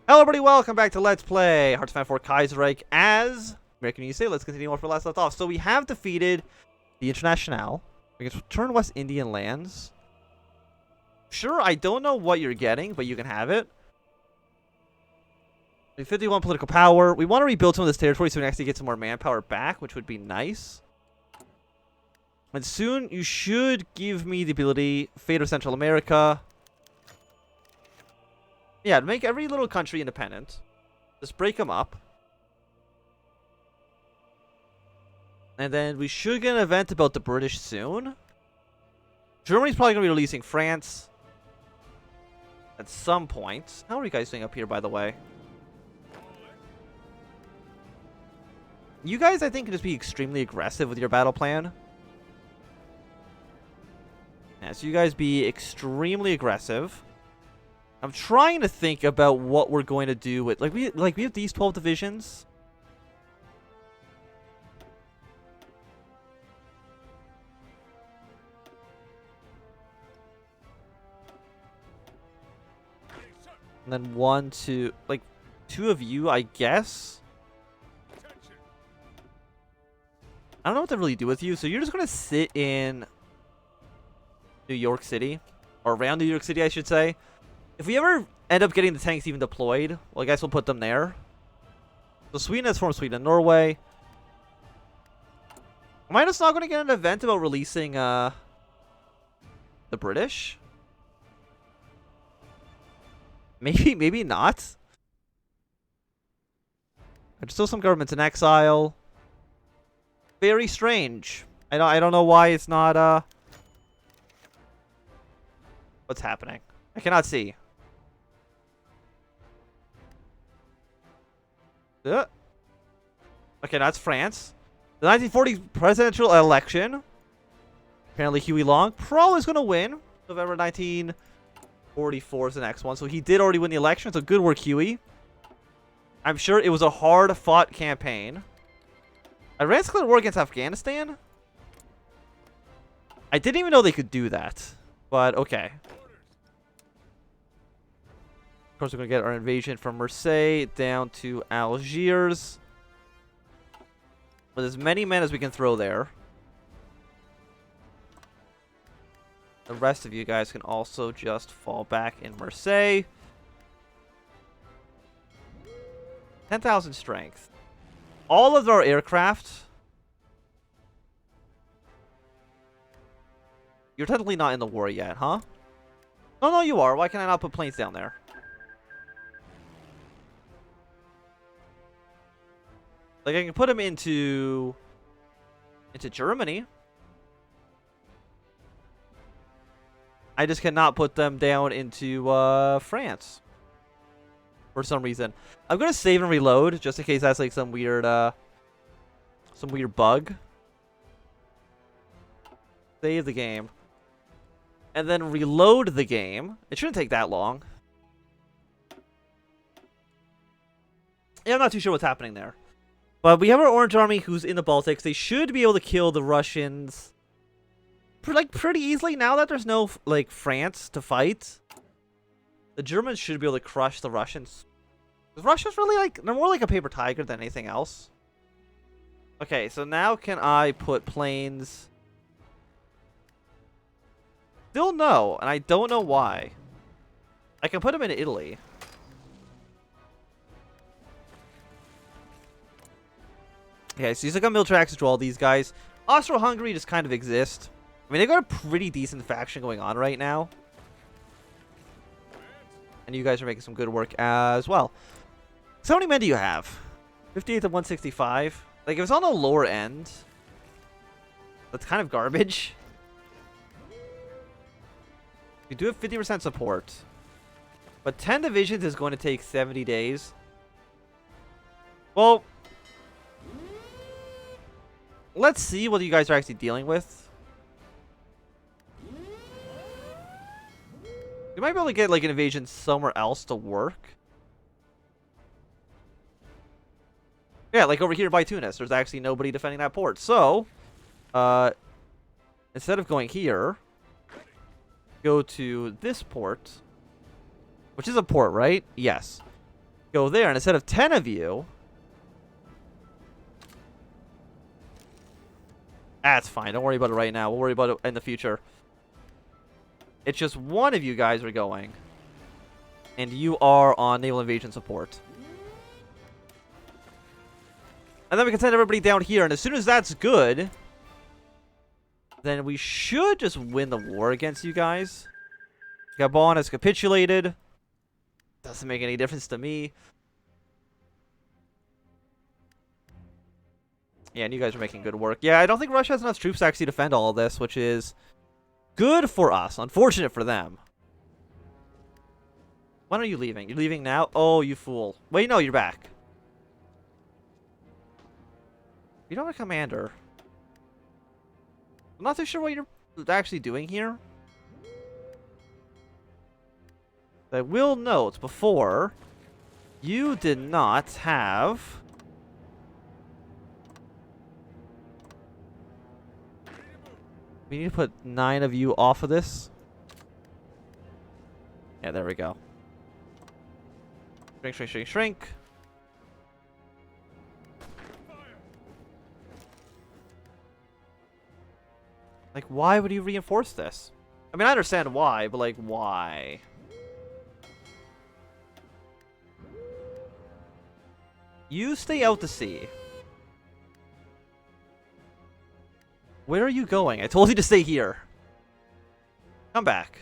Hello everybody, welcome back to Let's Play Hearts of Iron 4 Kaiserreich as American USA. Let's continue on where last left off. So we have defeated the Internationale. We can turn West Indian lands. Sure, I don't know what you're getting, but you can have it. We have 51 political power. We want to rebuild some of this territory so we can actually get some more manpower back, which would be nice. And soon you should give me the ability, Fate of Central America. Yeah, to make every little country independent. Just break them up. And then we should get an event about the British soon. Germany's probably going to be releasing France at some point. How are you guys doing up here, by the way? You guys, I think, can just be extremely aggressive with your battle plan. Yeah, so you guys be extremely aggressive. I'm trying to think about what we're going to do with we have these 12 divisions. And then one, two, two of you, I guess. I don't know what to really do with you, so you're just gonna sit in New York City, or around New York City, I should say. If we ever end up getting the tanks even deployed, well, I guess we'll put them there. So Sweden has formed Sweden and Norway. Am I just not going to get an event about releasing the British? Maybe not. There's still some governments in exile. Very strange. I don't know why it's not what's happening? I cannot see. Okay, that's France. The 1940 presidential election. Apparently Huey Long probably is going to win. November 1944 is the next one. So he did already win the election. So good work, Huey. I'm sure it was a hard-fought campaign. Iran's declared war against Afghanistan? I didn't even know they could do that. But, okay. Of course, we're going to get our invasion from Marseille down to Algiers. With as many men as we can throw there. The rest of you guys can also just fall back in Marseille. 10,000 strength. All of our aircraft. You're technically not in the war yet, huh? No, you are. Why can I not put planes down there? Like, I can put them into Germany. I just cannot put them down into France. For some reason. I'm going to save and reload, just in case that's like some weird bug. Save the game. And then reload the game. It shouldn't take that long. Yeah, I'm not too sure what's happening there. But we have our Orange Army who's in the Baltics. They should be able to kill the Russians pretty easily now that there's no France to fight. The Germans should be able to crush the Russians. Because Russia's really they're more like a paper tiger than anything else. Okay, so now can I put planes? Still no, and I don't know why. I can put them in Italy. Okay, so you got military access to all these guys. Austro-Hungary just kind of exist. I mean, they got a pretty decent faction going on right now. And you guys are making some good work as well. So how many men do you have? 58 to 165. Like, if it's on the lower end, that's kind of garbage. You do have 50% support. But 10 divisions is going to take 70 days. Well, let's see what you guys are actually dealing with. You might be able to get an invasion somewhere else to work. Yeah, like over here by Tunis. There's actually nobody defending that port. So, instead of going here, go to this port. Which is a port, right? Yes. go there, and instead of 10 of you... That's fine. Don't worry about it right now. We'll worry about it in the future. It's just one of you guys are going. And you are on naval invasion support. And then we can send everybody down here. And as soon as that's good, then we should just win the war against you guys. Gabon has capitulated. Doesn't make any difference to me. Yeah, and you guys are making good work. Yeah, I don't think Russia has enough troops to actually defend all of this, which is good for us. Unfortunate for them. When are you leaving? You're leaving now? Oh, you fool. Wait, no, you're back. You don't have a commander. I'm not too sure what you're actually doing here. I will note before, you did not have... We need to put 9 of you off of this. Yeah, there we go. Shrink, shrink, shrink, shrink. Like, why would you reinforce this? I mean, I understand why, but like, why? You stay out to sea. Where are you going? I told you to stay here. Come back.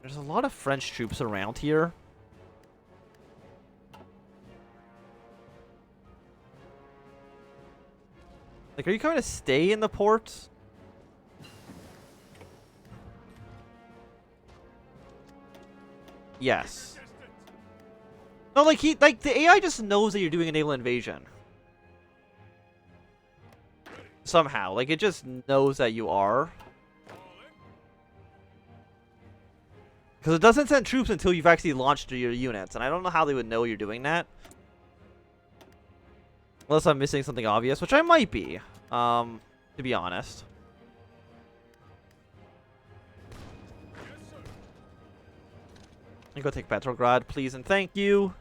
There's a lot of French troops around here. Like, are you going to stay in the port? Yes. No, like the AI just knows that you're doing a naval invasion. Somehow, like it just knows that you are. Because it doesn't send troops until you've actually launched your units, and I don't know how they would know you're doing that. Unless I'm missing something obvious, which I might be, to be honest. You go take Petrograd, please and thank you.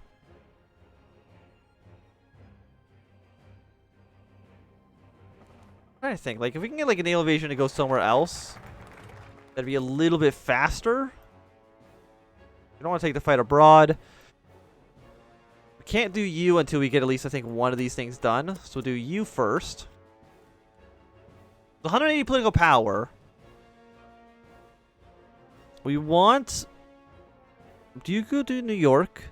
I'm trying to think, like, if we can get like a naval invasion to go somewhere else, that'd be a little bit faster. We don't want to take the fight abroad. We can't do you until we get at least, I think, one of these things done. So we'll do you first. The 180 political power. We want... Do you go to New York?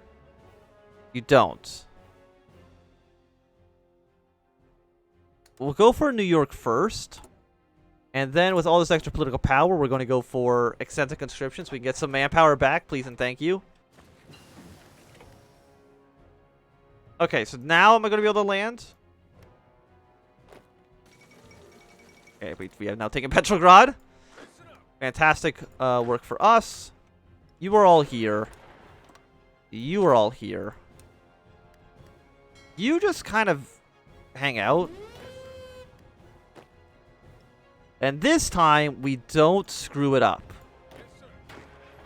You don't. We'll go for New York first. And then with all this extra political power, we're going to go for extensive conscription so we can get some manpower back, please and thank you. Okay, so now am I going to be able to land? Okay, we have now taken Petrograd. Fantastic work for us. You are all here. You are all here. You just kind of hang out. And this time, we don't screw it up.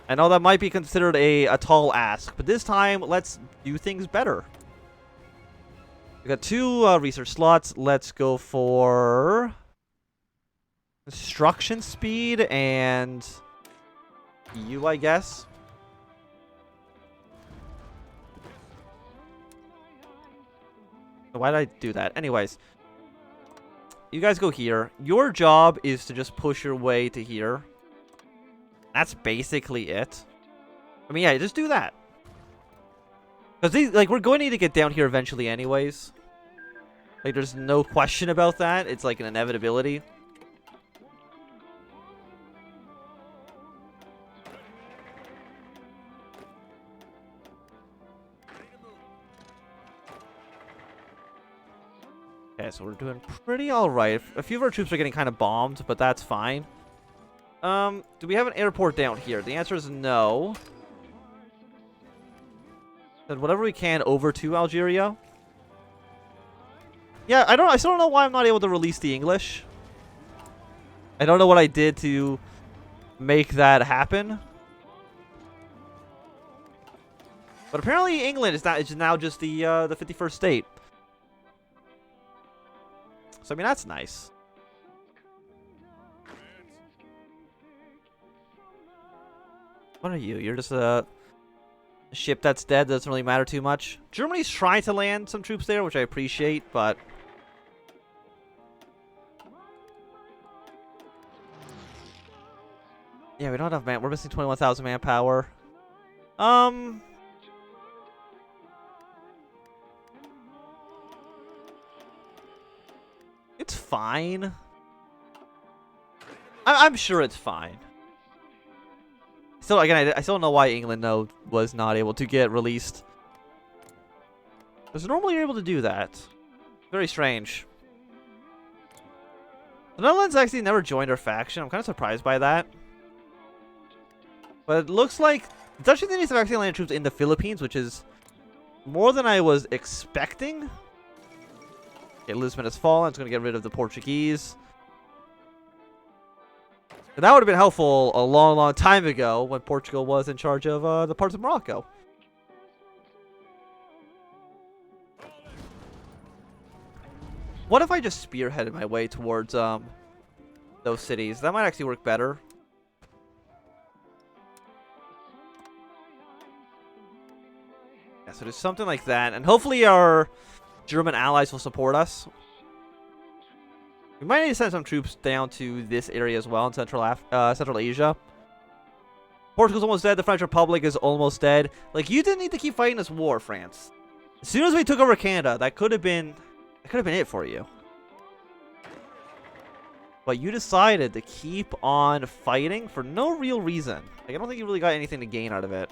I know that might be considered a tall ask, but this time, let's do things better. We got 2 research slots. Let's go for construction speed and you, I guess. Why did I do that? Anyways, you guys go here. Your job is to just push your way to here. That's basically it. I mean, yeah, just do that. Because like we're going to need to get down here eventually anyways. Like there's no question about that. It's like an inevitability. Okay, so we're doing pretty alright. A few of our troops are getting kind of bombed, but that's fine. Do we have an airport down here? The answer is no. Send whatever we can over to Algeria. Yeah, I still don't know why I'm not able to release the English. I don't know what I did to make that happen. But apparently England is now just the 51st state. So I mean that's nice. What are you? You're just a ship that's dead. Doesn't really matter too much. Germany's trying to land some troops there, which I appreciate, but yeah, we don't have man. We're missing 21,000 manpower. It's fine. I'm sure it's fine. Still, again, I still don't know why England was not able to get released. Because normally you're able to do that. Very strange. The Netherlands actually never joined our faction. I'm kind of surprised by that. But it looks like Dutch and Indians have actually landed troops in the Philippines, which is more than I was expecting. Okay, Lisbon has fallen. It's going to get rid of the Portuguese. And that would have been helpful a long, long time ago when Portugal was in charge of the parts of Morocco. What if I just spearheaded my way towards those cities? That might actually work better. Yeah, so there's something like that. And hopefully our German allies will support us. We might need to send some troops down to this area as well in Central Asia. Portugal's almost dead. The French Republic is almost dead. Like, you didn't need to keep fighting this war, France. As soon as we took over Canada, that could have been it for you. But you decided to keep on fighting for no real reason. Like, I don't think you really got anything to gain out of it.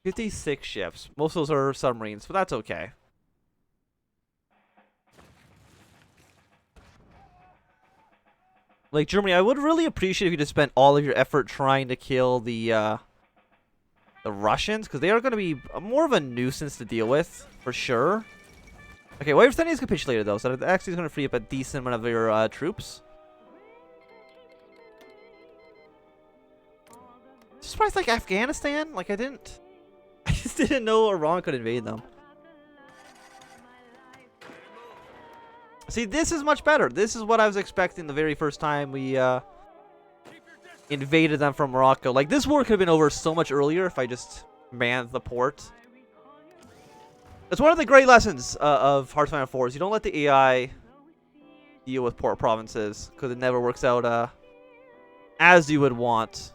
56 ships. Most of those are submarines, but that's okay. Like, Germany, I would really appreciate if you just spent all of your effort trying to kill the Russians, because they are going to be more of a nuisance to deal with, for sure. Okay, WWII has capitulated, though, so that actually is going to free up a decent amount of your troops. Surprised, like, Afghanistan? Like, I just didn't know Iran could invade them. See, this is much better. This is what I was expecting the very first time we invaded them from Morocco. Like, this war could have been over so much earlier if I just manned the port. It's one of the great lessons of Hearthstone 4 is you don't let the AI deal with port provinces because it never works out as you would want.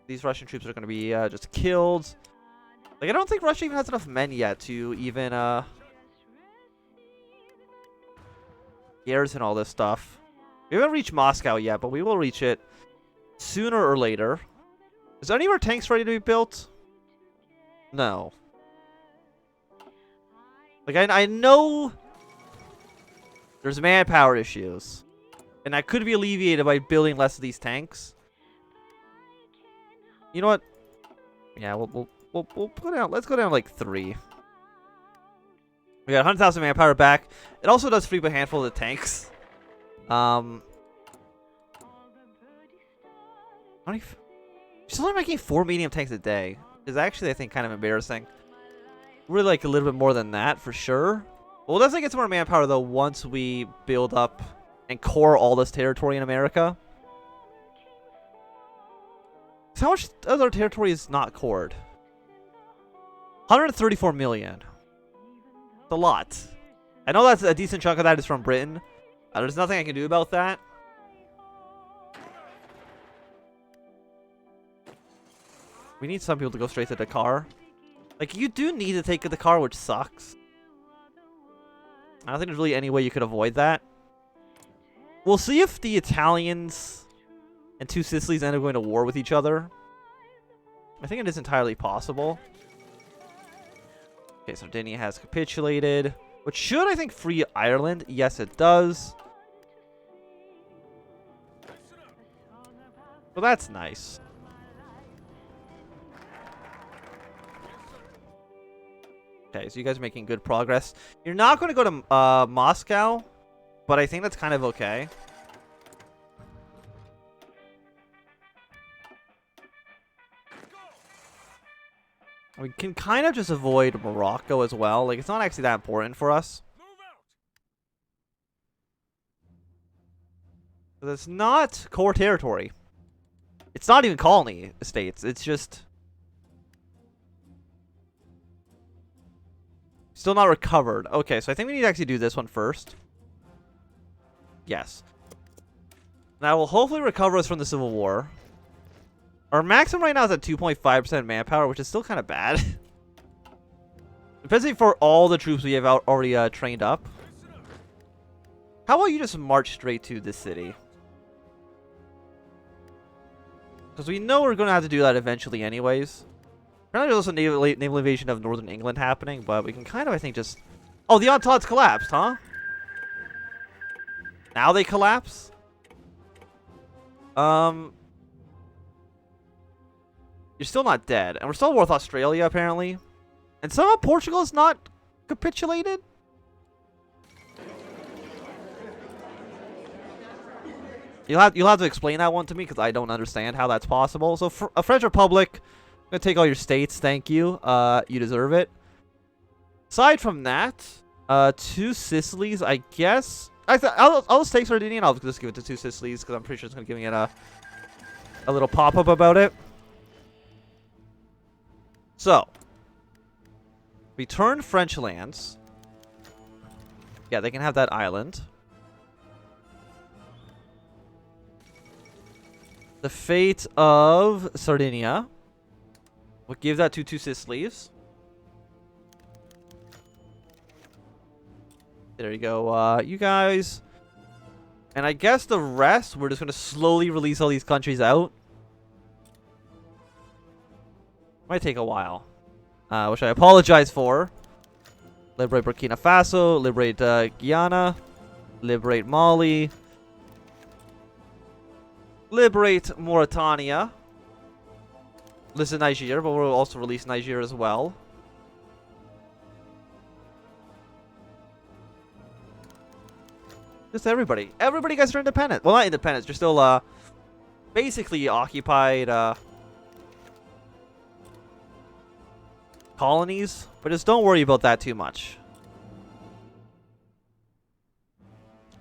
These Russian troops are going to be just killed. Like, I don't think Russia even has enough men yet to even garrison all this stuff. We haven't reached Moscow yet, but we will reach it sooner or later. Is any of our tanks ready to be built? No. Like, I know there's manpower issues, and that could be alleviated by building less of these tanks. You know what? Yeah, we'll put out. Let's go down like 3. We got 100,000 manpower back. It also does free up a handful of the tanks. She's only making 4 medium tanks a day. Is actually, I think, kind of embarrassing. Really like a little bit more than that for sure. We'll definitely get some more manpower though once we build up and core all this territory in America. So how much other territory is not cored? 134 million. It's a lot. I know that's a decent chunk of that is from Britain. There's nothing I can do about that. We need some people to go straight to Dakar. Like, you do need to take Dakar, which sucks. I don't think there's really any way you could avoid that. We'll see if the Italians and 2 Sicilies end up going to war with each other. I think it is entirely possible. Okay, Sardinia has capitulated. Which should, I think, free Ireland. Yes, it does. Well, that's nice. Okay, so you guys are making good progress. You're not going to go to Moscow, but I think that's kind of okay. We can kind of just avoid Morocco as well. Like, it's not actually that important for us. But it's not core territory. It's not even colony states. It's just... Still not recovered. Okay, so I think we need to actually do this one first. Yes. That will hopefully recover us from the Civil War. Our maximum right now is at 2.5% manpower, which is still kind of bad. Especially for all the troops we have already trained up. How about you just march straight to this city? Because we know we're going to have to do that eventually anyways. Apparently there's also naval invasion of northern England happening, but we can kind of, I think, just... Oh, the Entente's collapsed, huh? Now they collapse? You're still not dead. And we're still worth Australia, apparently. And somehow Portugal is not capitulated? You'll have to explain that one to me, because I don't understand how that's possible. So, a French Republic, I'm going to take all your states, thank you. You deserve it. Aside from that, 2 Sicilies, I guess. I'll just take Sardinia, and I'll just give it to 2 Sicilies, because I'm pretty sure it's going to give me a little pop-up about it. So, return French lands. Yeah, they can have that island. The fate of Sardinia. We'll give that to 2 Sicilies. There you go, you guys. And I guess the rest, we're just going to slowly release all these countries out. Might take a while. Which I apologize for. Liberate Burkina Faso, liberate Guyana, liberate Mali, liberate Mauritania. Listen, Niger, but we'll also release Niger as well. Just everybody. Everybody guys are independent. Well, not independent. You're still basically occupied colonies, but just don't worry about that too much.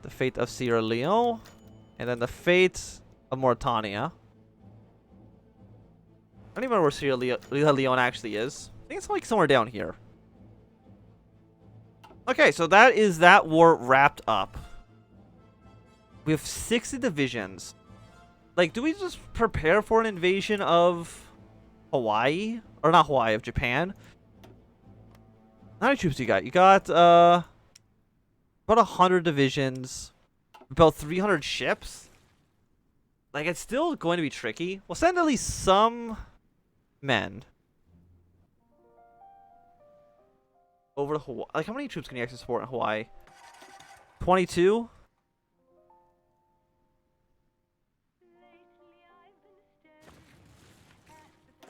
The fate of Sierra Leone, and then the fate of Mauritania. I don't even know where Sierra Leone actually is. I think it's like somewhere down here. Okay, so that is that war wrapped up. We have 60 divisions. Like, do we just prepare for an invasion of Hawaii? Or not Hawaii, of Japan? How many troops do you got? You got, about 100 divisions. About 300 ships. Like, it's still going to be tricky. We'll send at least some men over to Hawaii. Like, how many troops can you actually support in Hawaii? 22?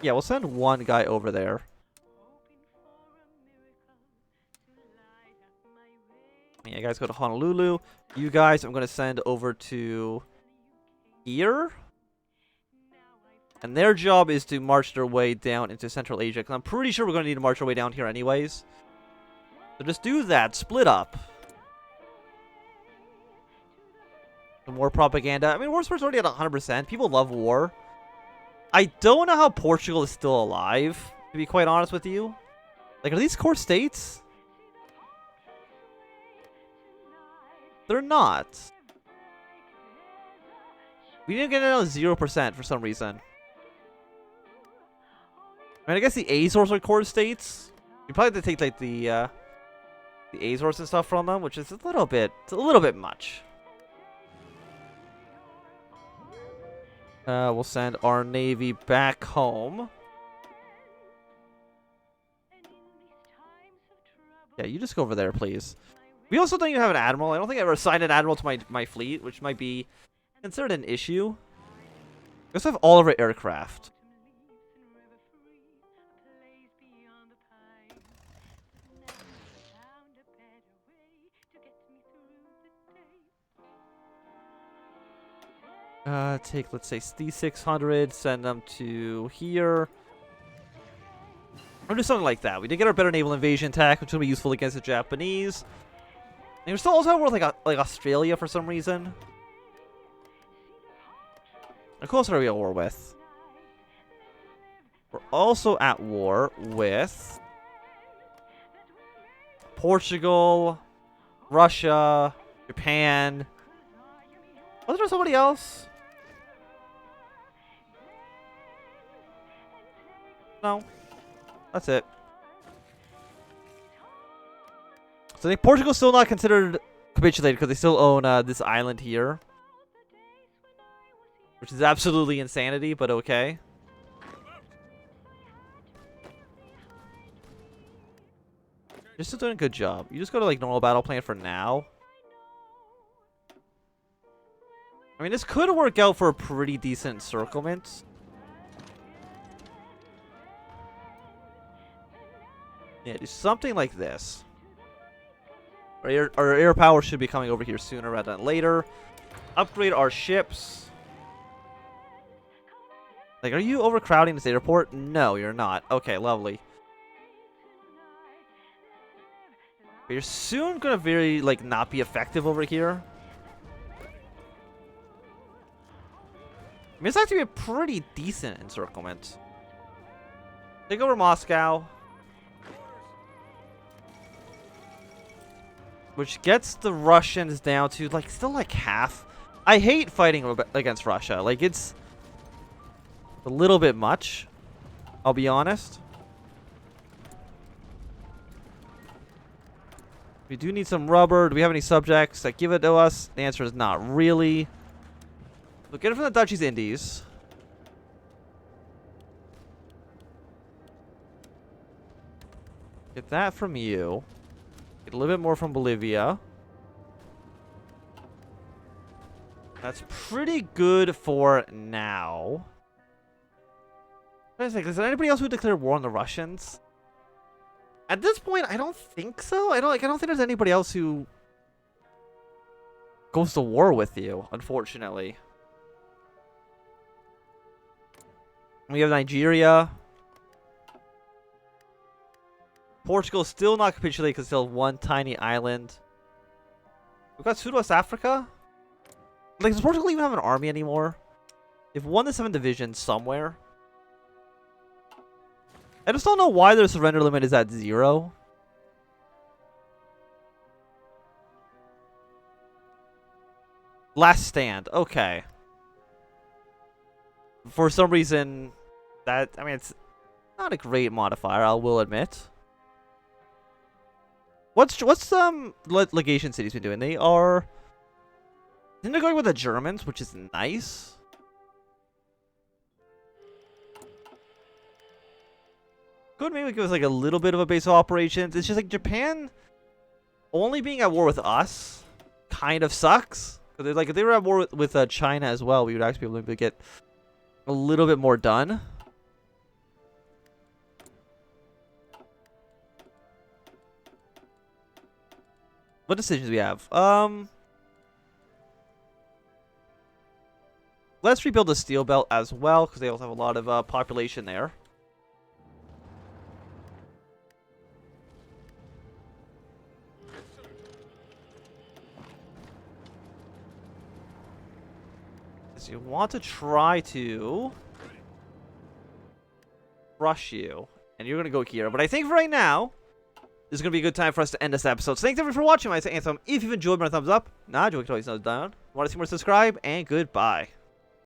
Yeah, we'll send one guy over there. Yeah, guys go to Honolulu. You guys, I'm going to send over to here. And their job is to march their way down into Central Asia. Because I'm pretty sure we're going to need to march our way down here anyways. So just do that. Split up. Some more propaganda. I mean, war sport's already at 100%. People love war. I don't know how Portugal is still alive, to be quite honest with you. Like, are these core states? They're not. We didn't get it on 0% for some reason. I mean, I guess the Azores are core states. You probably have to take like the Azores and stuff from them, which is a little bit much. We'll send our navy back home. Yeah, you just go over there, please. We also don't even have an admiral. I don't think I ever assigned an admiral to my fleet, which might be considered an issue. We also have all of our aircraft. Take, let's say, D600, send them to here. Or do something like that. We did get our better naval invasion tech, which will be useful against the Japanese. And we're still also at war with like Australia for some reason. Of course, what are we at war with? We're also at war with Portugal, Russia, Japan. Was there somebody else? No. That's it. So I think Portugal's still not considered capitulated because they still own this island here. Which is absolutely insanity, but okay. You're still doing a good job. You just go to like normal battle plan for now. I mean, this could work out for a pretty decent encirclement. Yeah, do something like this. Our air power should be coming over here sooner rather than later. Upgrade our ships. Like, are you overcrowding this airport? No, you're not. Okay, lovely. But you're soon gonna not be effective over here. I mean, it's actually a pretty decent encirclement. Take over Moscow. Which gets the Russians down to, like, still like half. I hate fighting against Russia. Like, it's a little bit much. I'll be honest. We do need some rubber. Do we have any subjects that give it to us? The answer is not really. We'll get it from the Dutch East Indies. Get that from you. Get a little bit more from Bolivia. That's pretty good for now. Is there anybody else who declared war on the Russians? At this point, I don't think so. I don't think there's anybody else who goes to war with you, unfortunately. We have Nigeria. Portugal is still not capitulated because still one tiny island. We've got Southwest Africa. Like, does Portugal even have an army anymore? They've won the 7th Division somewhere. I just don't know why their surrender limit is at 0. Last stand. Okay. For some reason, I mean, it's not a great modifier, I will admit. What's legation cities been doing? They're going with the Germans, which is nice. Could maybe give us like a little bit of a base of operations. It's just like Japan only being at war with us kind of sucks. Because like if they were at war with China as well, we would actually be able to get a little bit more done. What decisions do we have? Let's rebuild the steel belt as well, because they also have a lot of population there. So you want to try to crush you, and you're going to go here. But I think for right now, this is going to be a good time for us to end this episode. So thanks everyone for watching. My name is Anthem. If you've enjoyed, my thumbs up. Nah, you can always thumbs down. Want to see more, subscribe, and goodbye.